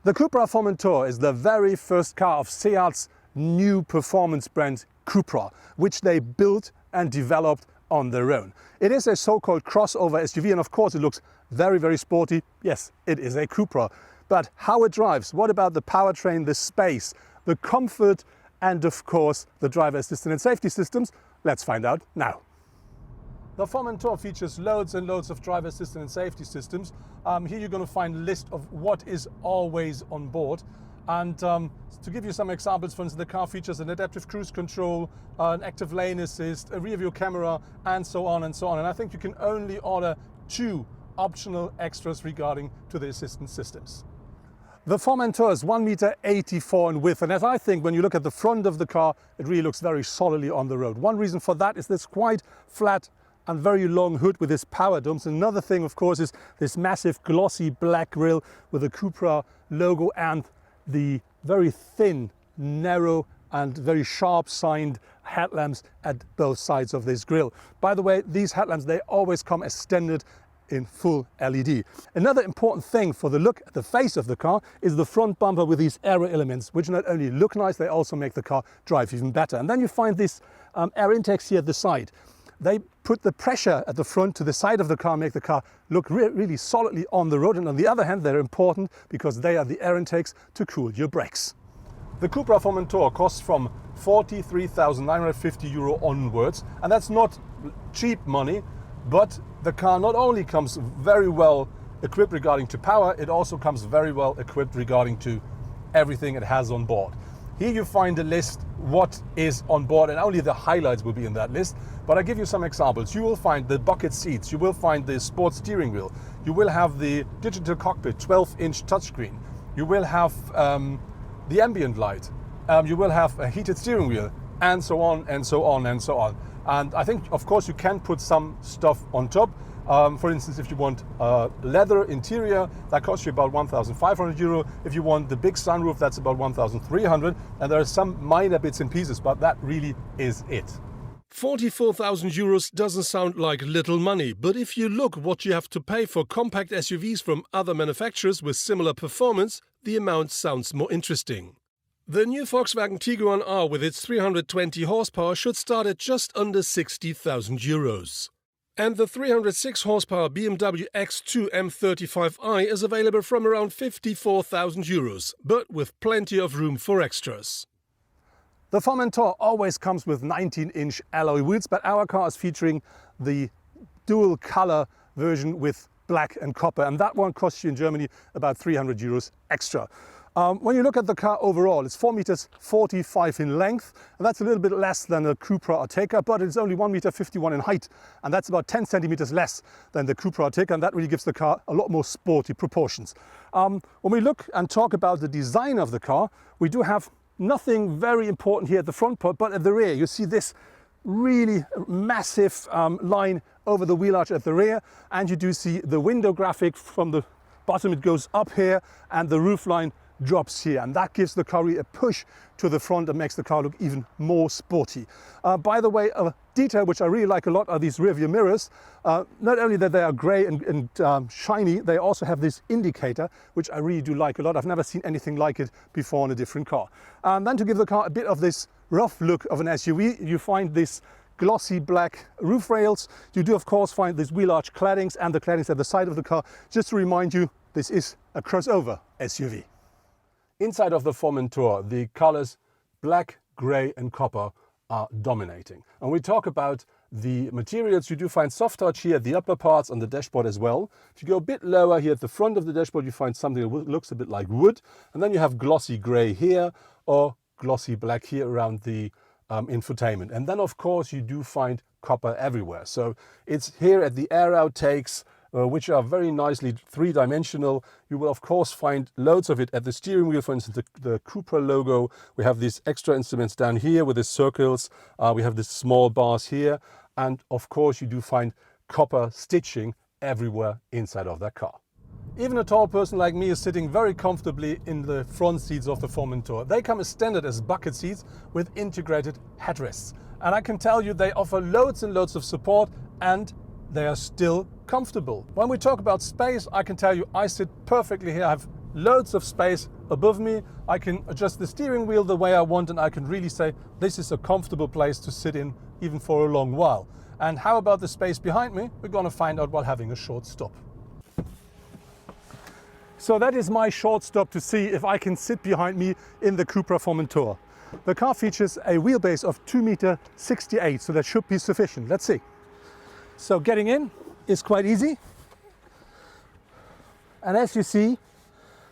The Cupra Formentor is the very first car of Seat's new performance brand Cupra, which they built and developed on their own. It is a so-called crossover SUV, and of course it looks very, very sporty. Yes, it is a Cupra. But how it drives, what about the powertrain, the space, the comfort, and of course the driver assistance and safety systems? Let's find out now. The Formentor features loads and loads of driver assistance and safety systems. Here you're going to find a list of what is always on board. And to give you some examples, for instance, the car features an adaptive cruise control, an active lane assist, a rear view camera, and so on and so on. And I think you can only order 2 optional extras regarding to the assistance systems. The Formentor is 1.84 m in width, and as I think when you look at the front of the car, it really looks very solidly on the road. One reason for that is this quite flat and very long hood with this power domes. Another thing, of course, is this massive glossy black grille with a Cupra logo and the very thin, narrow and very sharp signed headlamps at both sides of this grille. By the way, these headlamps, they always come as standard in full LED. Another important thing for the look at the face of the car is the front bumper with these aero elements, which not only look nice, they also make the car drive even better. And then you find these air intakes here at the side. They put the pressure at the front to the side of the car, make the car look really solidly on the road. And on the other hand, they're important because they are the air intakes to cool your brakes. The Cupra Formentor costs from €43,950 onwards, and that's not cheap money, but the car not only comes very well equipped regarding to power, it also comes very well equipped regarding to everything it has on board. Here you find a list what is on board, and only the highlights will be in that list. But I'll give you some examples. You will find the bucket seats, you will find the sport steering wheel, you will have the digital cockpit 12-inch touchscreen, you will have the ambient light, you will have a heated steering wheel, and so on and so on and so on. And I think, of course, you can put some stuff on top. For instance, if you want a leather interior, that costs you about €1,500. If you want the big sunroof, that's about €1,300. And there are some minor bits and pieces, but that really is it. €44,000 doesn't sound like little money, but if you look what you have to pay for compact SUVs from other manufacturers with similar performance, the amount sounds more interesting. The new Volkswagen Tiguan R with its 320 horsepower should start at just under €60,000. And the 306 horsepower BMW X2 M35i is available from around €54,000, but with plenty of room for extras. The Formentor always comes with 19-inch alloy wheels, but our car is featuring the dual color version with black and copper, and that one costs you in Germany about €300 extra. When you look at the car overall, it's 4.45 m in length, and that's a little bit less than a Cupra Ateca, but it's only 1.51 m in height, and that's about 10 centimeters less than the Cupra Ateca, and that really gives the car a lot more sporty proportions. When we look and talk about the design of the car, we do have nothing very important here at the front part, but at the rear you see this really massive line over the wheel arch at the rear, and you do see the window graphic from the bottom. It goes up here and the roof line drops here, and that gives the car a push to the front and makes the car look even more sporty. By the way, a detail which I really like a lot are these rear view mirrors. Not only that they are grey and shiny, they also have this indicator, which I really do like a lot. I've never seen anything like it before on a different car. Then to give the car a bit of this rough look of an SUV, you find this glossy black roof rails. You do of course find these wheel arch claddings and the claddings at the side of the car, just to remind you this is a crossover SUV. Inside of the Formentor, the colors black, grey and copper are dominating. And we talk about the materials. You do find soft touch here at the upper parts on the dashboard as well. If you go a bit lower here at the front of the dashboard, you find something that looks a bit like wood. And then you have glossy grey here or glossy black here around the infotainment. And then of course you do find copper everywhere. So it's here at the air outtakes, which are very nicely three-dimensional. You will of course find loads of it at the steering wheel. For instance, the Cupra logo. We have these extra instruments down here with the circles. We have these small bars here. And of course you do find copper stitching everywhere inside of that car. Even a tall person like me is sitting very comfortably in the front seats of the Formentor. They come as standard as bucket seats with integrated headrests. And I can tell you they offer loads and loads of support, and they are still comfortable. When we talk about space, I can tell you I sit perfectly here. I have loads of space above me. I can adjust the steering wheel the way I want, and I can really say this is a comfortable place to sit in even for a long while. And how about the space behind me? We're going to find out while having a short stop. So that is my short stop to see if I can sit behind me in the Cupra Formentor. The car features a wheelbase of 2.68 m, so that should be sufficient. Let's see. So getting in is quite easy. And as you see,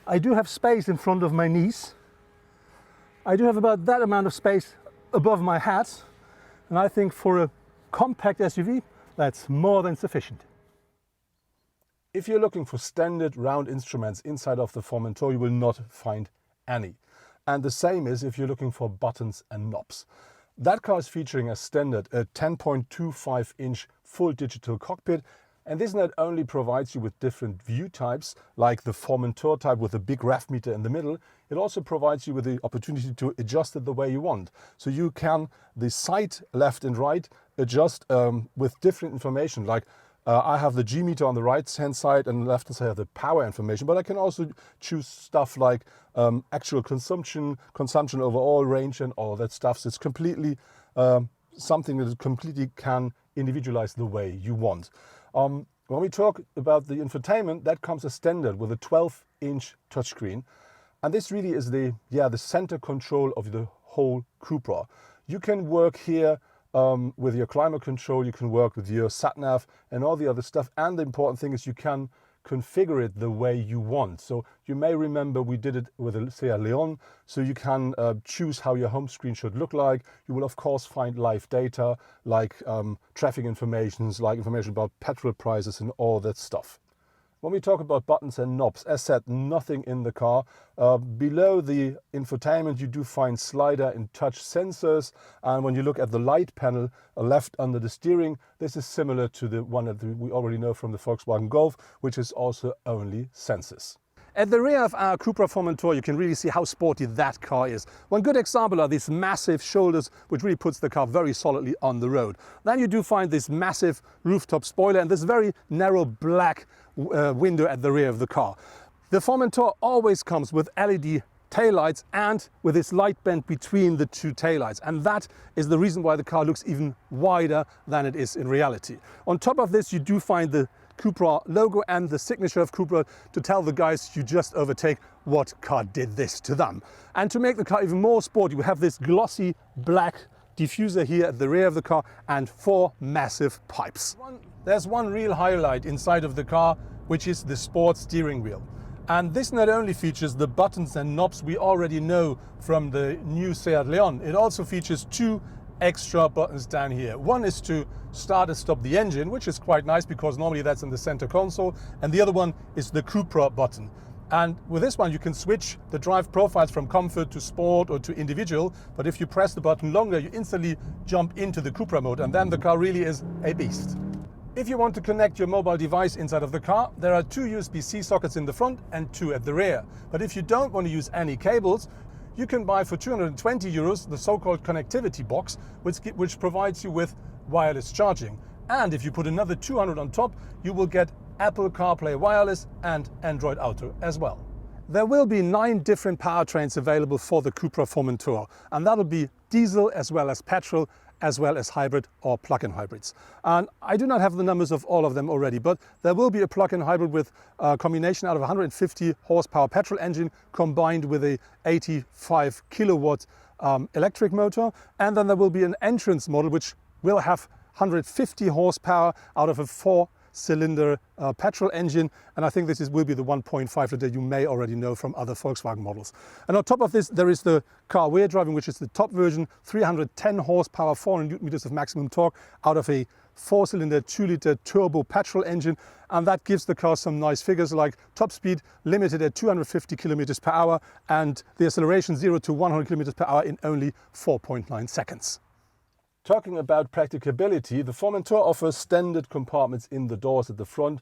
I do have space in front of my knees. I do have about that amount of space above my head. And I think for a compact SUV, that's more than sufficient. If you're looking for standard round instruments inside of the Formentor, you will not find any. And the same is if you're looking for buttons and knobs. That car is featuring as standard a 10.25-inch full digital cockpit. And this not only provides you with different view types, like the Formentor type with a big ref meter in the middle, it also provides you with the opportunity to adjust it the way you want. So you can, the side left and right, adjust with different information, like I have the G meter on the right hand side and left hand side I have the power information, but I can also choose stuff like actual consumption overall range and all that stuff. So it's completely something that completely can individualize the way you want. When we talk about the infotainment, that comes as standard with a 12-inch touchscreen. And this really is the center control of the whole Cupra. You can work here with your climate control, you can work with your sat-nav and all the other stuff. And the important thing is you can configure it the way you want. So you may remember we did it with a Cupra Leon, so you can choose how your home screen should look like. You will of course find live data like traffic information, like information about petrol prices and all that stuff. When we talk about buttons and knobs, as said, nothing in the car. Below the infotainment, you do find slider and touch sensors. And when you look at the light panel left under the steering, this is similar to the one that we already know from the Volkswagen Golf, which is also only sensors. At the rear of our Cupra Formentor, you can really see how sporty that car is. One good example are these massive shoulders, which really puts the car very solidly on the road. Then you do find this massive rooftop spoiler and this very narrow black window at the rear of the car. The Formentor always comes with LED taillights and with this light band between the two taillights. And that is the reason why the car looks even wider than it is in reality. On top of this, you do find the Cupra logo and the signature of Cupra to tell the guys you just overtake what car did this to them. And to make the car even more sporty, we have this glossy black diffuser here at the rear of the car and 4 massive pipes. There's one real highlight inside of the car, which is the sport steering wheel. And this not only features the buttons and knobs we already know from the new Seat Leon, it also features 2 extra buttons down here. One is to start and stop the engine, which is quite nice because normally that's in the center console. And the other one is the Cupra button. And with this one, you can switch the drive profiles from comfort to sport or to individual. But if you press the button longer, you instantly jump into the Cupra mode. And then the car really is a beast. If you want to connect your mobile device inside of the car, there are 2 USB-C sockets in the front and 2 at the rear. But if you don't want to use any cables, you can buy for 220 euros the so-called connectivity box, which provides you with wireless charging. And if you put another 200 on top, you will get Apple CarPlay Wireless and Android Auto as well. There will be 9 different powertrains available for the Cupra Formentor, and that'll be diesel as well as petrol, as well as hybrid or plug-in hybrids. And I do not have the numbers of all of them already, but there will be a plug-in hybrid with a combination out of 150 horsepower petrol engine combined with a 85 kilowatt electric motor. And then there will be an entrance model which will have 150 horsepower out of a 4-cylinder petrol engine, and I think this will be the 1.5 liter you may already know from other Volkswagen models. And on top of this, there is the car we're driving, which is the top version, 310 horsepower, 400 newton meters of maximum torque out of a 4-cylinder 2-liter turbo petrol engine, and that gives the car some nice figures like top speed limited at 250 kilometers per hour and the acceleration 0 to 100 kilometers per hour in only 4.9 seconds. Talking about practicability, the Formentor offers standard compartments in the doors at the front,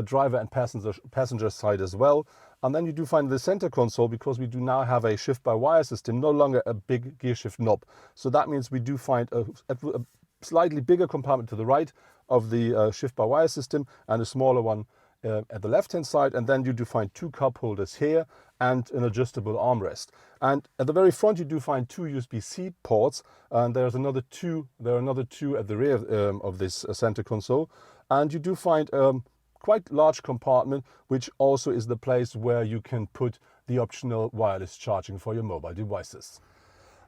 driver and passenger side as well. And then you do find the center console, because we do now have a shift-by-wire system, no longer a big gear shift knob. So that means we do find a slightly bigger compartment to the right of the shift-by-wire system and a smaller one at the left-hand side, and then you do find 2 cup holders here and an adjustable armrest. And at the very front you do find 2 USB-C ports, and there are another two at the rear of this center console. And you do find quite large compartment, which also is the place where you can put the optional wireless charging for your mobile devices.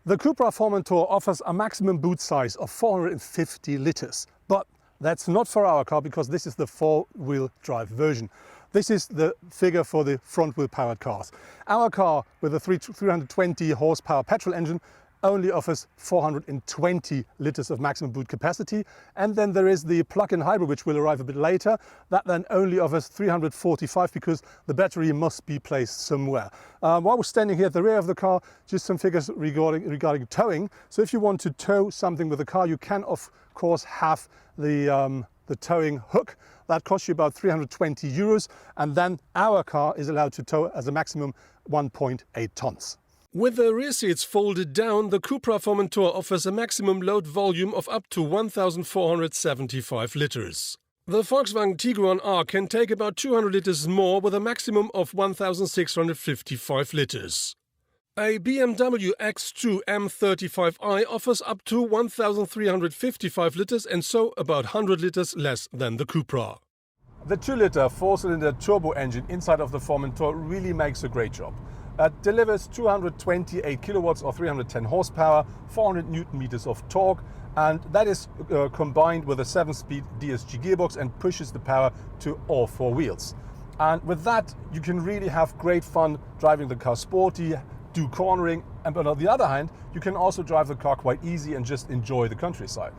The Cupra Formentor offers a maximum boot size of 450 liters, but that's not for our car because this is the 4-wheel drive version. This is the figure for the front-wheel powered cars. Our car with a 320 horsepower petrol engine only offers 420 liters of maximum boot capacity. And then there is the plug-in hybrid, which will arrive a bit later. That then only offers 345 because the battery must be placed somewhere. While we're standing here at the rear of the car, just some figures regarding towing. So if you want to tow something with the car, you can of course have the towing hook. That costs you about 320 euros. And then our car is allowed to tow as a maximum 1.8 tons. With the rear seats folded down, the Cupra Formentor offers a maximum load volume of up to 1,475 liters. The Volkswagen Tiguan R can take about 200 liters more with a maximum of 1,655 liters. A BMW X2 M35i offers up to 1,355 liters and so about 100 liters less than the Cupra. The 2-liter 4-cylinder turbo engine inside of the Formentor really makes a great job. It delivers 228 kilowatts or 310 horsepower, 400 newton meters of torque, and that is combined with a 7-speed DSG gearbox and pushes the power to all 4 wheels. And with that, you can really have great fun driving the car sporty, do cornering, but on the other hand, you can also drive the car quite easy and just enjoy the countryside.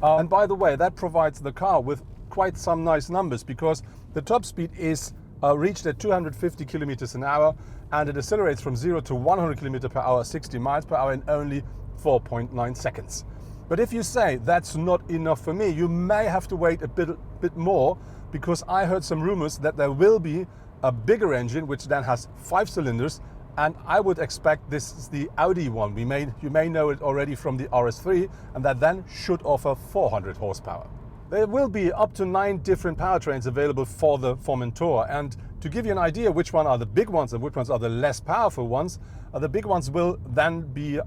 And by the way, that provides the car with quite some nice numbers because the top speed is reached at 250 kilometers an hour, and it accelerates from 0 to 100 kilometers per hour, 60 miles per hour in only 4.9 seconds. But if you say that's not enough for me, you may have to wait a bit more, because I heard some rumors that there will be a bigger engine which then has 5 cylinders, and I would expect this is the Audi one. You may know it already from the RS3, and that then should offer 400 horsepower. There will be up to 9 different powertrains available for the Formentor, and to give you an idea which one are the big ones and which ones are the less powerful ones, the big ones will then be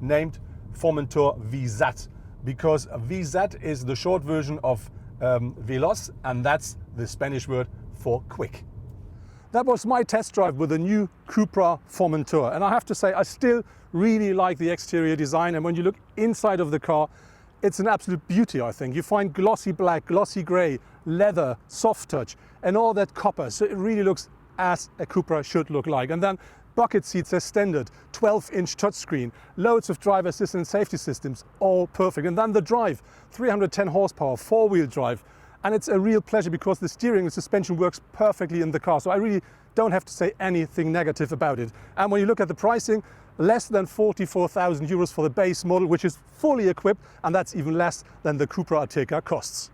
named Formentor VZ, because VZ is the short version of Veloz, and that's the Spanish word for quick. That was my test drive with the new Cupra Formentor, and I have to say I still really like the exterior design, and when you look inside of the car, it's an absolute beauty, I think. You find glossy black, glossy grey, leather, soft touch, and all that copper. So it really looks as a Cupra should look like. And then bucket seats as standard, 12-inch touchscreen, loads of driver assistance and safety systems, all perfect. And then the drive, 310 horsepower, 4-wheel drive. And it's a real pleasure because the steering and suspension works perfectly in the car. So I really don't have to say anything negative about it. And when you look at the pricing, less than 44,000 euros for the base model, which is fully equipped, and that's even less than the Cupra Ateca costs.